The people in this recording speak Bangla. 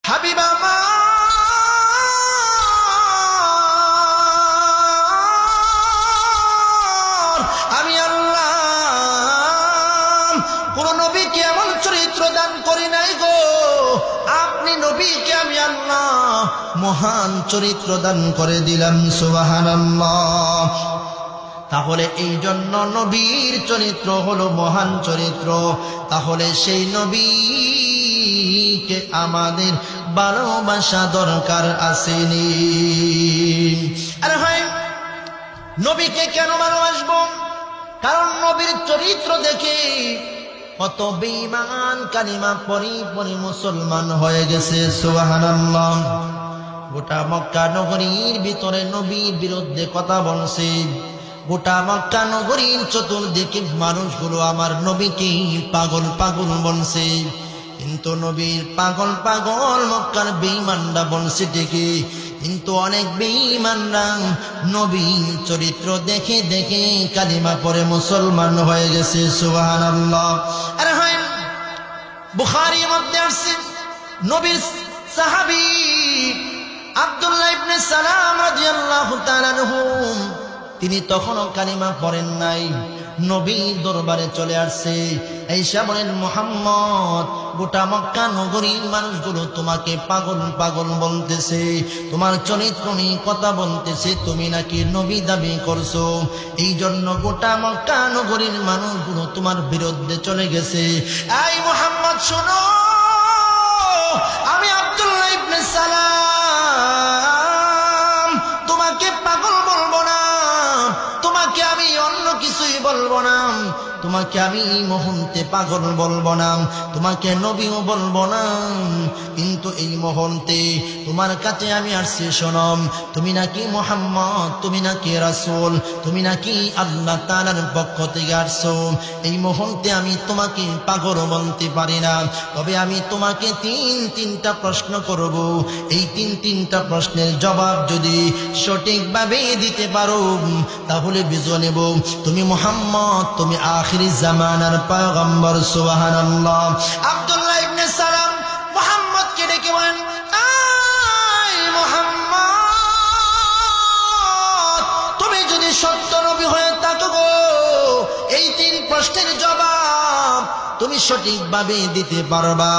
হাবিব আমার আমি আল্লাহ কোন নবীকে এমন চরিত্র দান করি নাই গো, আপনি নবীকে আমি আল্লাহ মহান চরিত্র দান করে দিলাম। সুবহানাল্লাহ। তাহলে এই জন্য নবীর চরিত্র হলো মহান চরিত্র। তাহলে সেই নবীকে আমাদের ভালোবাসা দরকার আসেনি? আরে ভাই, নবীকে কেন ভালোবাসবো? কারণ নবীর চরিত্র দেখে কত বেঈমান কালিমা পরি মুসলমান হয়ে গেছে। সুবহানাল্লাহ। গোটা মক্কা নগরীর ভিতরে নবীর বিরুদ্ধে কথা বলছে। গোটা মক্কা নগরীর চতুর্দিকে মানুষগুলো আমার নবীকে পাগল পাগল বলছে। কিন্তু নবীর পাগল পাগল মক্কার বেঈমানরা বলছে ঠিকই, কিন্তু অনেক বেঈমানরা নবীর চরিত্র দেখে দেখে কালিমা পড়ে মুসলমান হয়ে গেছে। সুবহানাল্লাহ। আরে হয়, বুখারীর মধ্যে আছে নবীর সাহাবী আব্দুল্লাহ ইবনে সালাম রাদিয়াল্লাহু তাআলা আনহু, তিনি তখনও কালিমা পড়েন নাই, নবীর দরবারে চলে আসছে। আয়েশা বলেন, মুহাম্মদ, গোটা মক্কা নগরীর মানুষগুলো তোমাকে পাগল পাগল বলতেছে, তোমার চরিত্র নিয়ে কথা বলতেছে, তুমি নাকি নবী দাবি করছো, এই জন্য গোটা মক্কা নগরীর মানুষগুলো তোমার বিরুদ্ধে চলে গেছে। এই মুহাম্মদ শোনো, আমি আব্দুল্লাহ ইবনে সালাম তোমাকে পাগল বলবো না, তোমাকে আমি অন্য কিছুই বলবো না, তোমাকে আমি এই মুহূর্তে পাগল বলবো না, তোমাকে নবীও বলবো না, কিন্তু এই মুহূর্তে তোমার কাছে আমি আসছি। শোনম, তুমি নাকি মুহাম্মদ, তুমি নাকি রাসূল, তুমি নাকি আল্লাহ তাআলার পক্ষ থেকে আসছো, এই মুহূর্তে আমি তোমাকে পাগল বলতে পারি না, তবে আমি তোমাকে তিনটা প্রশ্ন করব। এই তিনটা প্রশ্নের জবাব যদি সঠিকভাবে দিতে পারো তাহলে বুঝে নেব তুমি মুহাম্মদ, তুমি আখিরি জামানার পয়গম্বর। সুবহানাল্লাহ। আব্দুল্লাহ ইবনে সালাম মুহাম্মদকে ডেকে বলেন, আয় মুহাম্মদ, তুমি যদি সত্য নবী হয়ে থাকো গো, এই তিন প্রশ্নের জবাব তুমি সঠিকভাবে দিতে পারবা,